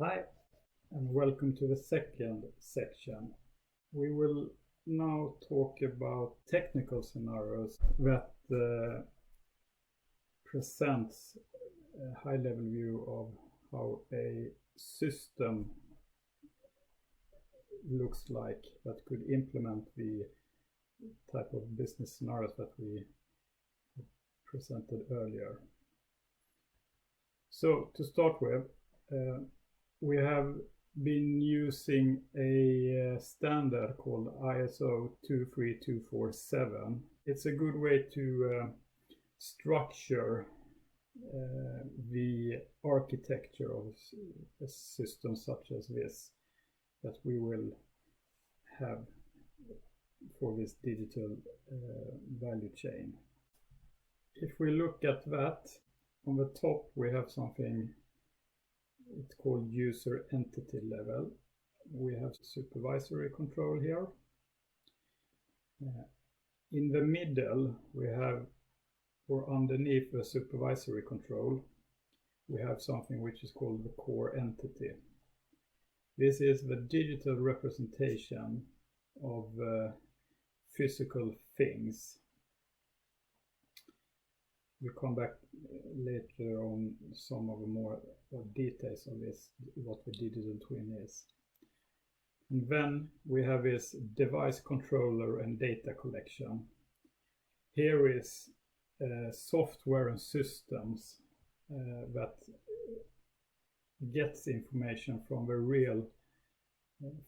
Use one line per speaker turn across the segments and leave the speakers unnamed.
Hi, and welcome to the second section. We will now talk about technical scenarios that presents a high-level view of how a system looks like that could implement the type of business scenarios that we presented earlier. So to start with, we have been using a standard called ISO 23247. It's a good way to structure the architecture of a system such as this that we will have for this digital value chain. If we look at that, on the top we have something it's called user entity level. We have supervisory control here. In the middle we have, or underneath the supervisory control, we have something which is called the core entity. This is the digital representation of physical things. We'll come back later on some of the more details of this, what the digital twin is. And then we have this device controller and data collection. Here is software and systems that gets information from the real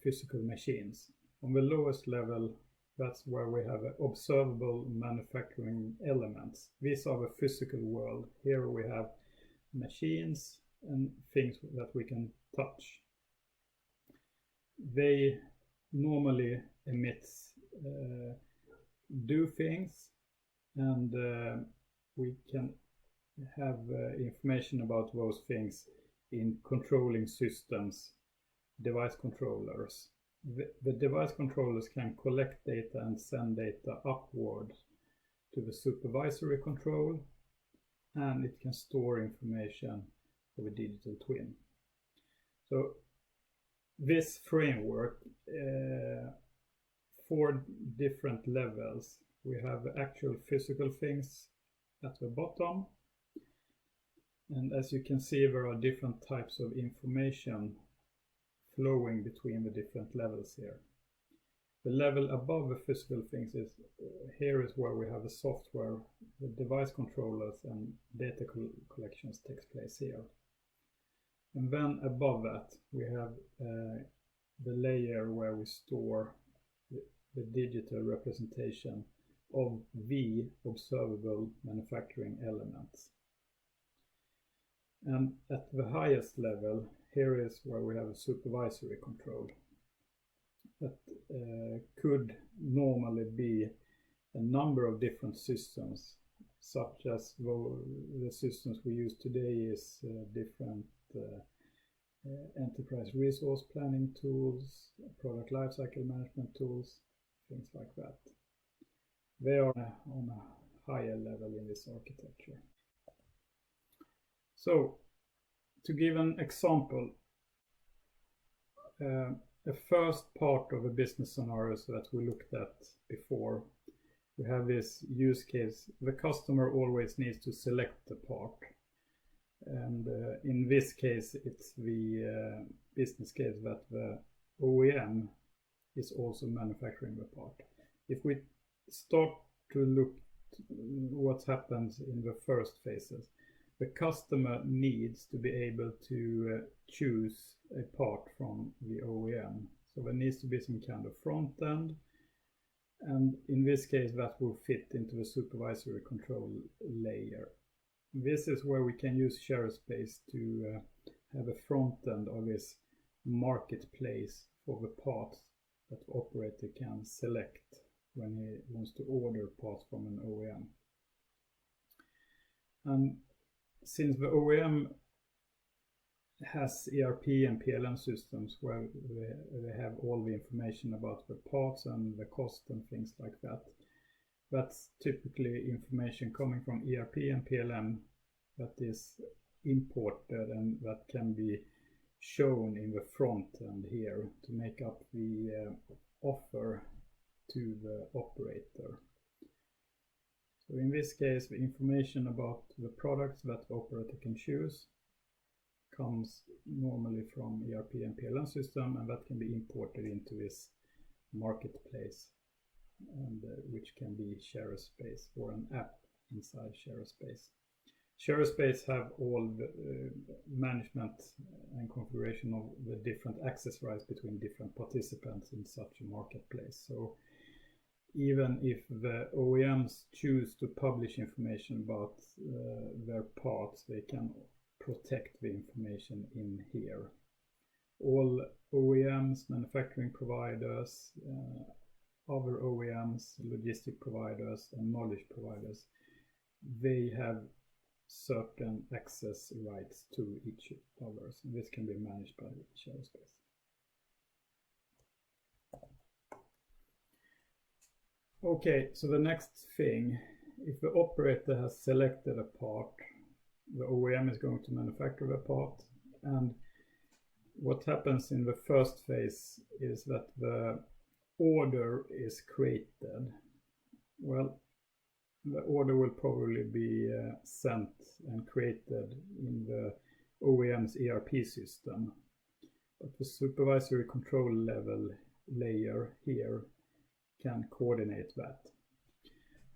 physical machines. On the lowest level, that's where we have observable manufacturing elements. These are the physical world. Here we have machines and things that we can touch. They normally do things, and we can have information about those things in controlling systems, device controllers. The device controllers can collect data and send data upward to the supervisory control, and it can store information for the digital twin. So this framework, 4 different levels. We have actual physical things at the bottom, and as you can see, there are different types of information flowing between the different levels here. The level above the physical things is here is where we have the software, the device controllers, and data collections takes place here. And then above that we have the layer where we store the digital representation of the observable manufacturing elements. And at the highest level, here is where we have a supervisory control that could normally be a number of different systems, such as the systems we use today is different enterprise resource planning tools, product lifecycle management tools, things like that. They are on a higher level in this architecture. So, to give an example, the first part of a business scenario that we looked at before, we have this use case. The customer always needs to select the part. And in this case, it's the business case that the OEM is also manufacturing the part. If we start to look what happens in the first phases, the customer needs to be able to choose a part from the OEM. So there needs to be some kind of front end, and in this case that will fit into the supervisory control layer. This is where we can use ShareAspace to have a front end of this marketplace for the parts that the operator can select when he wants to order parts from an OEM. And since the OEM has ERP and PLM systems where they have all the information about the parts and the cost and things like that, that's typically information coming from ERP and PLM that is imported and that can be shown in the front end here to make up the offer to the operator. So in this case, the information about the products that the operator can choose comes normally from ERP and PLM system, and that can be imported into this marketplace, and which can be ShareAspace or an app inside ShareAspace. ShareAspace have all the management and configuration of the different access rights between different participants in such a marketplace. So even if the OEMs choose to publish information about their parts, they can protect the information in here. All OEMs, manufacturing providers, other OEMs, logistic providers, and knowledge providers, they have certain access rights to each others. And this can be managed by ShareAspace. Okay, so the next thing, if the operator has selected a part, the OEM is going to manufacture the part, and what happens in the first phase is that the order is created. Well, the order will probably be sent and created in the OEM's ERP system, but the supervisory control layer here can coordinate that.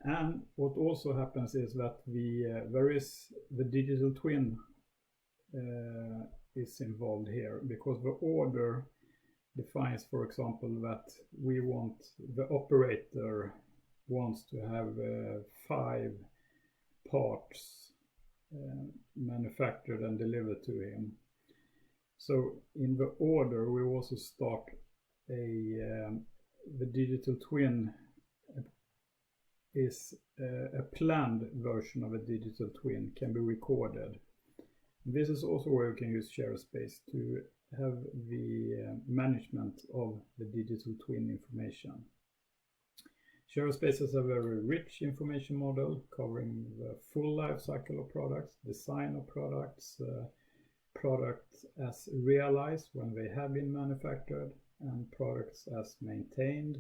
And what also happens is that the digital twin is involved here, because the order defines, for example, that the operator wants to have 5 parts manufactured and delivered to him. So in the order we also start the digital twin is a planned version of a digital twin can be recorded. This is also where you can use ShareAspace to have the management of the digital twin information. ShareAspace has a very rich information model covering the full life cycle of products, design of products, products as realized when they have been manufactured, and products as maintained.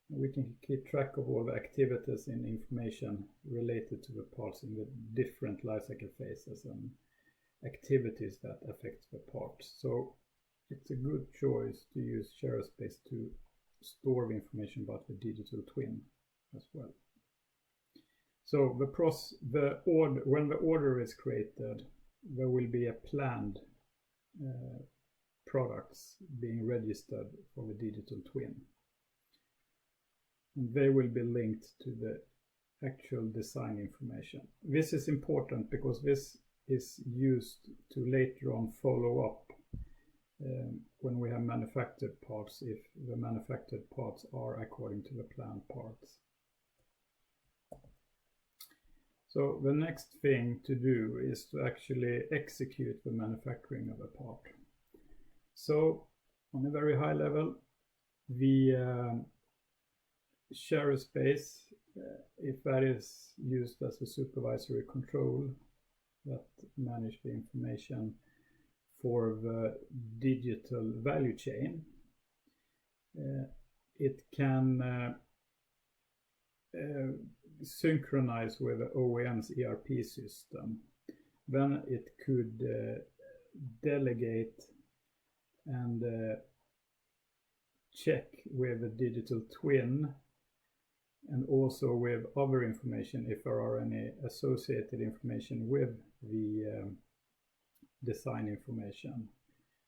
We can keep track of all the activities and information related to the parts in the different lifecycle phases and activities that affect the parts. So it's a good choice to use ShareAspace to store the information about the digital twin as well. So when the order is created, there will be a planned products being registered for the digital twin. And they will be linked to the actual design information. This is important because this is used to later on follow up when we have manufactured parts, if the manufactured parts are according to the planned parts. So the next thing to do is to actually execute the manufacturing of a part. So on a very high level, the ShareAspace, if that is used as a supervisory control that manage the information for the digital value chain, it can synchronize with the OEM's ERP system. Then it could delegate and check with the digital twin and also with other information if there are any associated information with the design information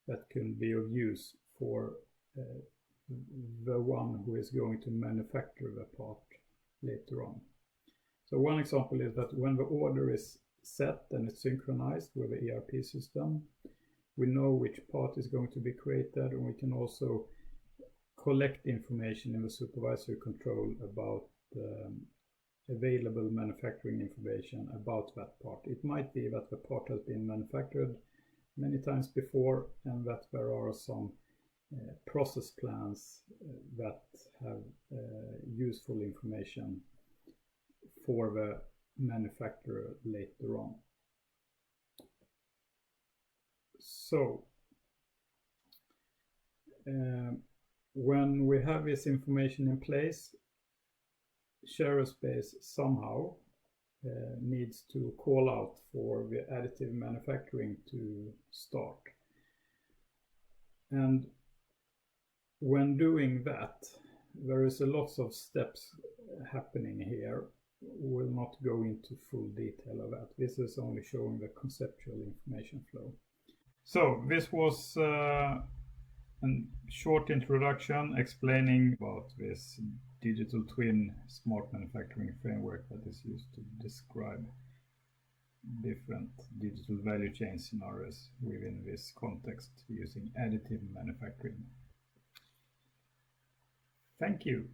that can be of use for the one who is going to manufacture the part later on. So one example is that when the order is set and it's synchronized with the ERP system, we know which part is going to be created, and we can also collect information in the supervisory control about available manufacturing information about that part. It might be that the part has been manufactured many times before and that there are some process plans that have useful information for the manufacturer later on. So When we have this information in place, ShareAspace somehow needs to call out for the additive manufacturing to start. And when doing that, there is a lots of steps happening here. We'll not go into full detail of that. This is only showing the conceptual information flow. So this was a short introduction explaining about this digital twin smart manufacturing framework that is used to describe different digital value chain scenarios within this context using additive manufacturing. Thank you.